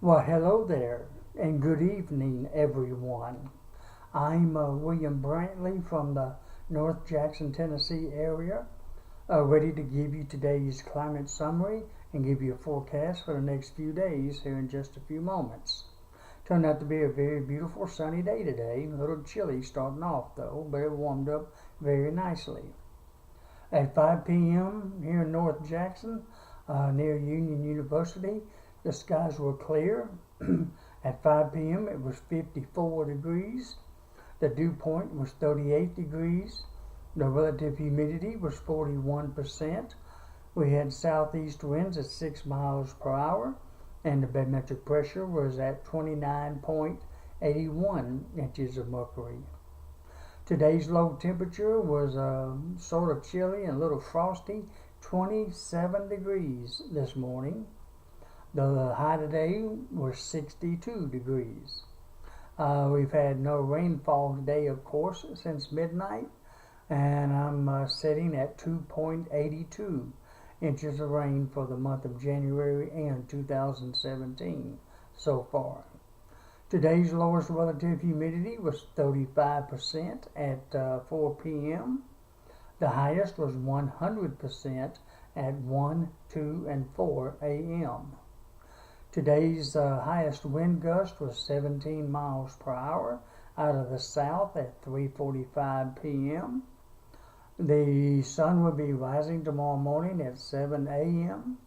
Well, hello there, and good evening, everyone. I'm William Brantley from the North Jackson, Tennessee area, ready to give you today's climate summary and give you a forecast for the next few days here in just a few moments. Turned out to be a very beautiful sunny day today. A little chilly starting off though, but it warmed up very nicely. At 5 p.m. here in North Jackson, near Union University, the skies were clear. At 5 p.m. it was 54 degrees. The dew point was 38 degrees. The relative humidity was 41%. We had southeast winds at 6 miles per hour, and the barometric pressure was at 29.81 inches of mercury. Today's low temperature was sort of chilly and a little frosty, 27 degrees this morning. The high today was 62 degrees. We've had no rainfall today, of course, since midnight, and I'm sitting at 2.82 inches of rain for the month of January and 2017 so far. Today's lowest relative humidity was 35% at 4 p.m. The highest was 100% at 1, 2, and 4 a.m. Today's highest wind gust was 17 miles per hour out of the south at 3:45 p.m. The sun will be rising tomorrow morning at 7 a.m.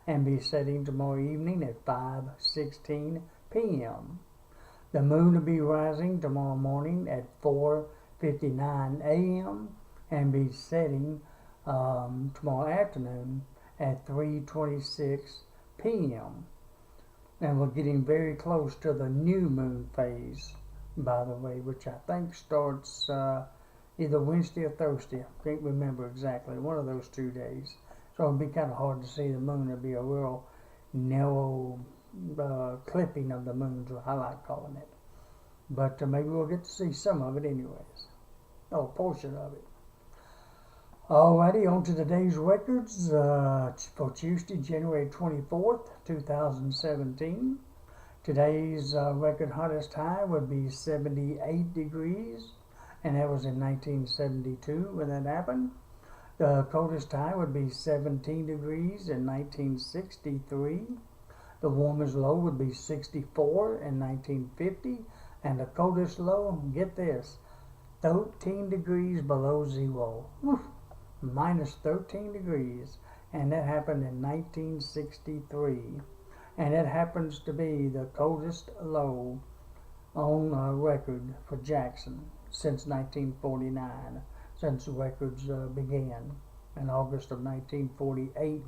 and be setting tomorrow evening at 5:16 p.m. The moon will be rising tomorrow morning at 4:59 a.m. and be setting tomorrow afternoon at 3:26 p.m. And we're getting very close to the new moon phase, by the way, which I think starts either Wednesday or Thursday. I can't remember exactly, one of those 2 days. So it'll be kind of hard to see the moon. It'll be a real narrow clipping of the moon, I like calling it. But maybe we'll get to see some of it anyways. Oh, a portion of it. Alrighty, on to today's records for Tuesday, January 24th, 2017. Today's record hottest high would be 78 degrees, and that was in 1972 when that happened. The coldest high would be 17 degrees in 1963. The warmest low would be 64 in 1950, and the coldest low, get this, 13 degrees below zero. Whew. Minus 13 degrees, and that happened in 1963, and it happens to be the coldest low on record for Jackson since 1949, since the records began in August of 1948,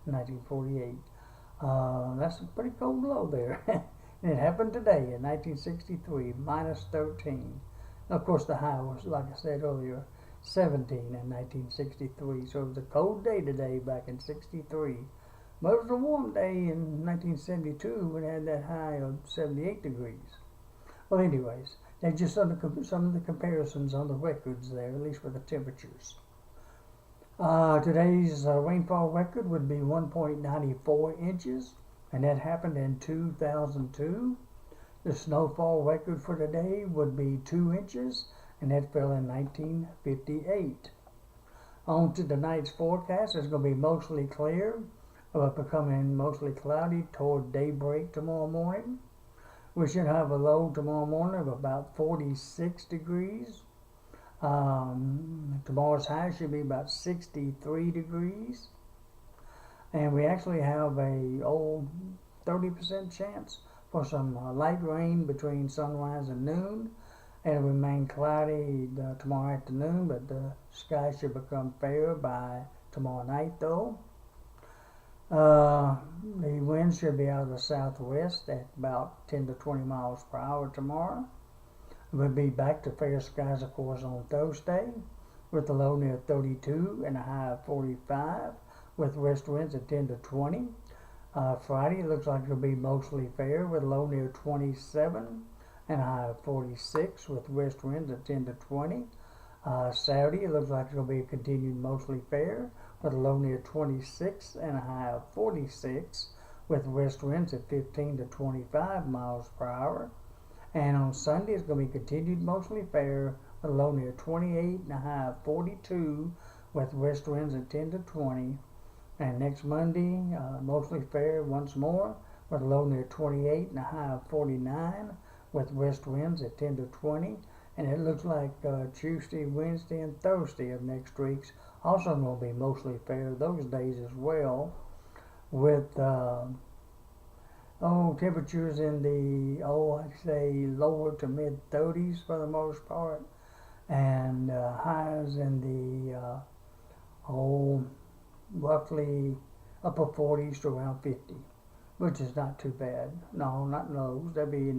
1948. That's a pretty cold low there. And it happened today in 1963, minus 13. Of course, the high was, like I said earlier, 17 in 1963. So it was a cold day today back in 63. But it was a warm day in 1972 when it had that high of 78 degrees. Well, anyways, that's just some of the comparisons on the records there, at least for the temperatures. Today's rainfall record would be 1.94 inches, and that happened in 2002. The snowfall record for today would be 2 inches, and that fell in 1958. On to tonight's forecast. It's going to be mostly clear, but becoming mostly cloudy toward daybreak tomorrow morning. We should have a low tomorrow morning of about 46 degrees. Tomorrow's high should be about 63 degrees. And we actually have a 30% chance for some light rain between sunrise and noon. And it'll remain cloudy tomorrow afternoon, but the sky should become fair by tomorrow night, though. The wind should be out of the southwest at about 10 to 20 miles per hour tomorrow. We'll be back to fair skies, of course, on Thursday, with the low near 32 and a high of 45, with west winds at 10 to 20. Friday, it looks like it'll be mostly fair, with a low near 27 and a high of 46 with west winds at 10 to 20. Saturday, it looks like it'll be continued mostly fair with a low near 26 and a high of 46 with west winds at 15 to 25 miles per hour. And on Sunday, it's going to be continued mostly fair with a low near 28 and a high of 42 with west winds at 10 to 20. And next Monday, mostly fair once more with a low near 28 and a high of 49 with west winds at 10 to 20. And it looks like Tuesday, Wednesday, and Thursday of next week's also going to be mostly fair those days as well, with temperatures in the I'd say lower to mid 30s for the most part, and highs in the roughly upper 40s to around 50, which is not too bad. No, not lows. That'd be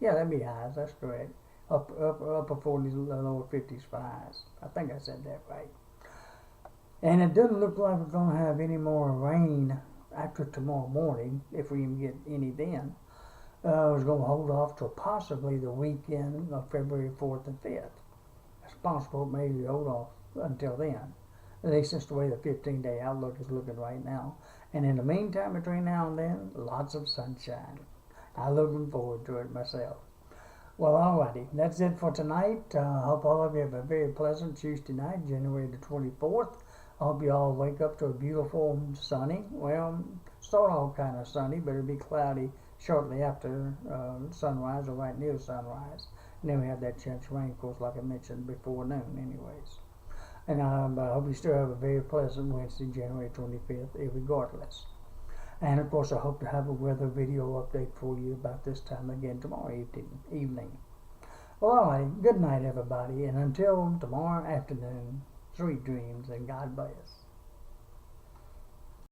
that'd be highs. That's correct. Upper 40s, lower 50s for highs. I think I said that right. And it doesn't look like we're going to have any more rain after tomorrow morning, if we even get any then. I was going to hold off till possibly the weekend of February 4th and 5th. It's possible maybe hold off until then. At least that's the way the 15-day outlook is looking right now. And in the meantime, between now and then, lots of sunshine. I'm looking forward to it myself. Well, alrighty, that's it for tonight. I hope all of you have a very pleasant Tuesday night, January the 24th. I hope you all wake up to a beautiful sunny, well, start off kind of sunny, but it'll be cloudy shortly after sunrise or right near sunrise. And then we have that chance of rain, of course, like I mentioned before noon anyways. And I hope you still have a very pleasant Wednesday, January 25th, regardless. And of course, I hope to have a weather video update for you about this time again tomorrow evening. Well, all right, good night, everybody. And until tomorrow afternoon, sweet dreams and God bless.